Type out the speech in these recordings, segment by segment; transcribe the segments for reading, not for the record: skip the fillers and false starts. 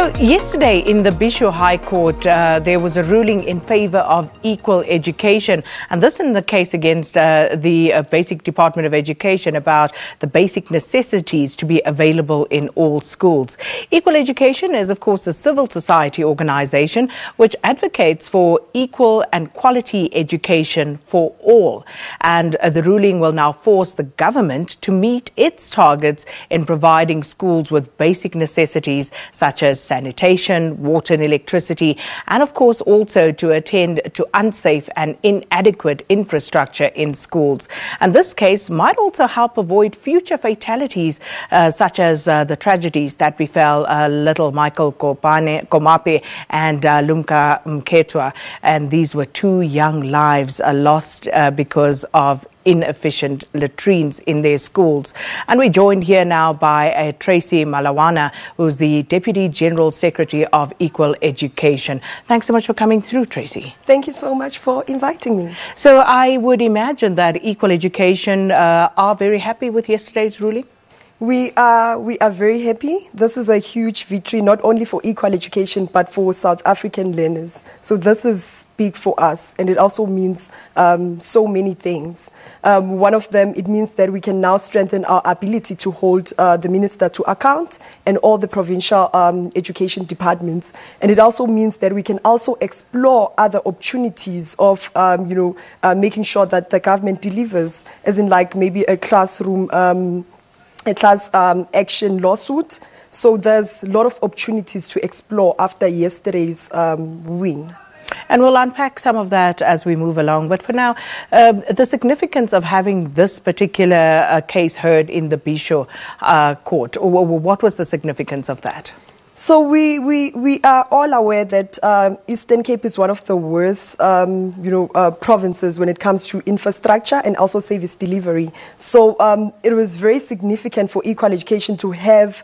So yesterday in the Bhisho High Court, there was a ruling in favour of equal education, and this in the case against the Basic Department of Education about the basic necessities to be available in all schools. Equal Education is, of course, a civil society organisation which advocates for equal and quality education for all. And the ruling will now force the government to meet its targets in providing schools with basic necessities such as sanitation, water and electricity, and of course also to attend to unsafe and inadequate infrastructure in schools. And this case might also help avoid future fatalities such as the tragedies that befell little Michael Komape and Lumka Mkhethwa. And these were two young lives lost because of inefficient latrines in their schools. And we're joined here now by Tracy Malawana, who's the Deputy General Secretary of Equal Education. Thanks so much for coming through, Tracy. Thank you so much for inviting me. So I would imagine that Equal Education are very happy with yesterday's ruling? We are very happy. This is a huge victory, not only for equal education, but for South African learners. So this is big for us, and it also means so many things. One of them, it means that we can now strengthen our ability to hold the minister to account and all the provincial education departments. And it also means that we can also explore other opportunities of, making sure that the government delivers, as in like maybe a classroom class action lawsuit. So there's a lot of opportunities to explore after yesterday's win. And we'll unpack some of that as we move along. But for now, the significance of having this particular case heard in the Bhisho court, or what was the significance of that? So we are all aware that Eastern Cape is one of the worst, provinces when it comes to infrastructure and also service delivery. So it was very significant for equal education to have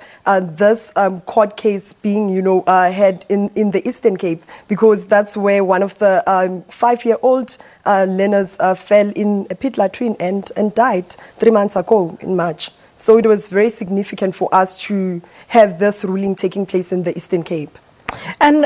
this court case being, had in the Eastern Cape, because that's where one of the 5-year-old learners fell in a pit latrine and died 3 months ago in March. So it was very significant for us to have this ruling taking place in the Eastern Cape. And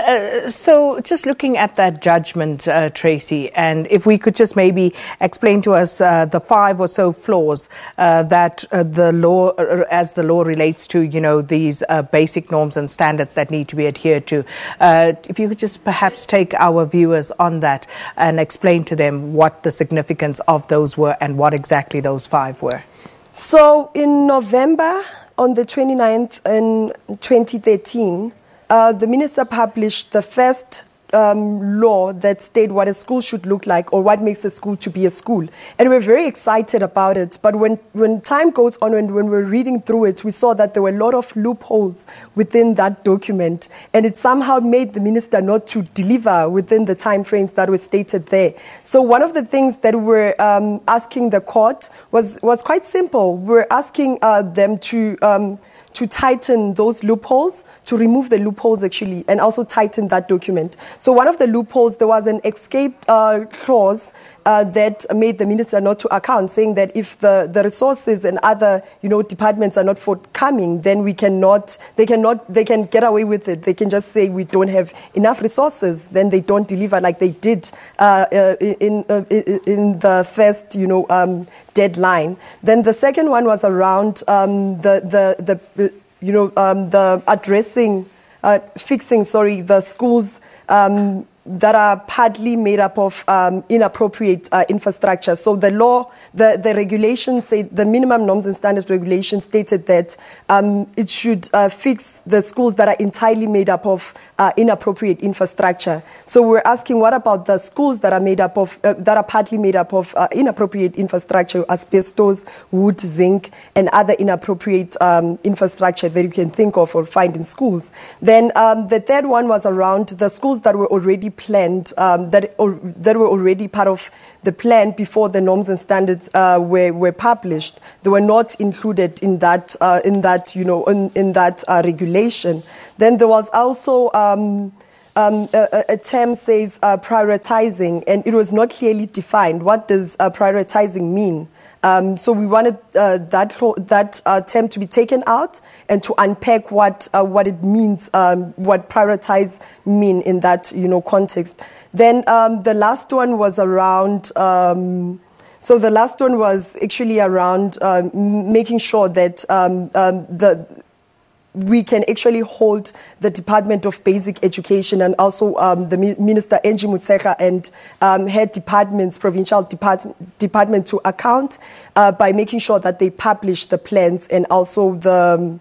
so just looking at that judgment, Tracy, and if we could just maybe explain to us the 5 or so flaws that the law, as the law relates to, these basic norms and standards that need to be adhered to. If you could just perhaps take our viewers on that and explain to them what the significance of those were and what exactly those 5 were. So in November, on the 29th in 2013, the minister published the first law that stated what a school should look like, or what makes a school to be a school. And we're very excited about it. But when time goes on and when we're reading through it, we saw that there were a lot of loopholes within that document. And it somehow made the minister not to deliver within the time frames that were stated there. So one of the things that we're asking the court was quite simple. We're asking them to tighten those loopholes, to remove the loopholes actually, and also tighten that document. So one of the loopholes, there was an escape clause that made the minister not to account, saying that if the resources and other departments are not forthcoming, then they can get away with it. They can just say we don't have enough resources, then they don't deliver like they did in the first deadline. Then the second one was around fixing the schools that are partly made up of inappropriate infrastructure. So the law, the regulations say, the minimum norms and standards regulation stated that it should fix the schools that are entirely made up of inappropriate infrastructure. So we're asking, what about the schools that are made up of, that are partly made up of inappropriate infrastructure, asbestos, wood, zinc, and other inappropriate infrastructure that you can think of or find in schools. Then the third one was around the schools that were already planned, that were already part of the plan before the norms and standards were published. They were not included in that regulation. Then there was also a term says prioritizing, and it was not clearly defined. What does prioritizing mean? So we wanted that term to be taken out and to unpack what it means, what prioritize mean in that context. Then the last one was around. So the last one was actually around making sure that we can actually hold the Department of Basic Education and also the Minister Angie Mkhethwa and head departments, provincial department to account by making sure that they publish the plans and also the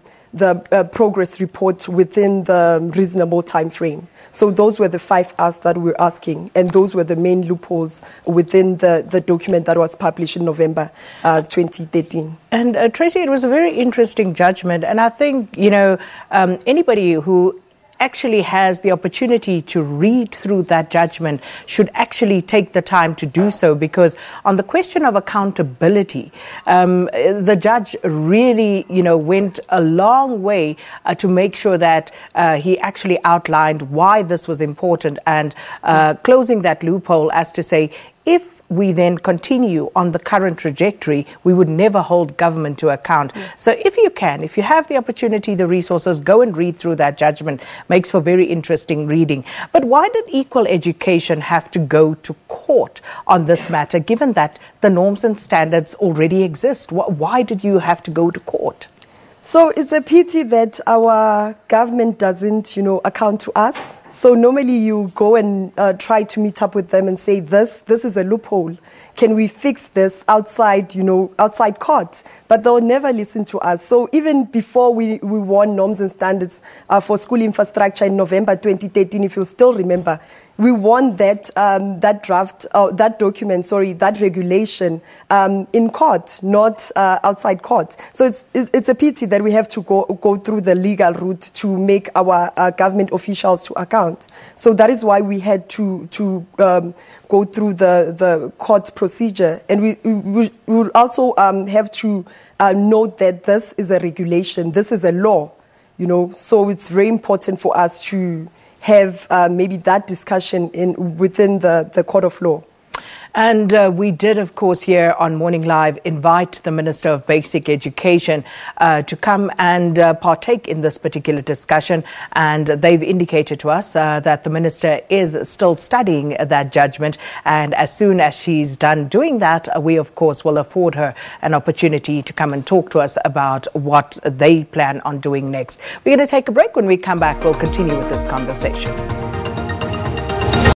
progress report within the reasonable time frame. So those were the 5 asks that we're asking, and those were the main loopholes within the document that was published in November 2013. And Tracy, it was a very interesting judgment, and I think, anybody who actually has the opportunity to read through that judgment should actually take the time to do so, because on the question of accountability, the judge really, went a long way to make sure that he actually outlined why this was important and closing that loophole as to say, if we then continue on the current trajectory, we would never hold government to account. Yeah. So if you have the opportunity, the resources, go and read through that judgment. Makes for very interesting reading. But why did Equal Education have to go to court on this matter, given that the norms and standards already exist? Why did you have to go to court? So it's a pity that our government doesn't, account to us. So normally you go and try to meet up with them and say, this is a loophole. Can we fix this outside court? But they'll never listen to us. So even before we won norms and standards for school infrastructure in November 2013, if you still remember, we won that that regulation in court, not outside court. So it's a pity that we have to go through the legal route to make our government officials to account. So that is why we had to go through the court procedure, and we would also have to note that this is a regulation, this is a law, So it's very important for us to have maybe that discussion within the court of law. And we did, of course, here on Morning Live invite the Minister of Basic Education to come and partake in this particular discussion. And they've indicated to us that the Minister is still studying that judgment. And as soon as she's done doing that, we, of course, will afford her an opportunity to come and talk to us about what they plan on doing next. We're going to take a break. When we come back, we'll continue with this conversation.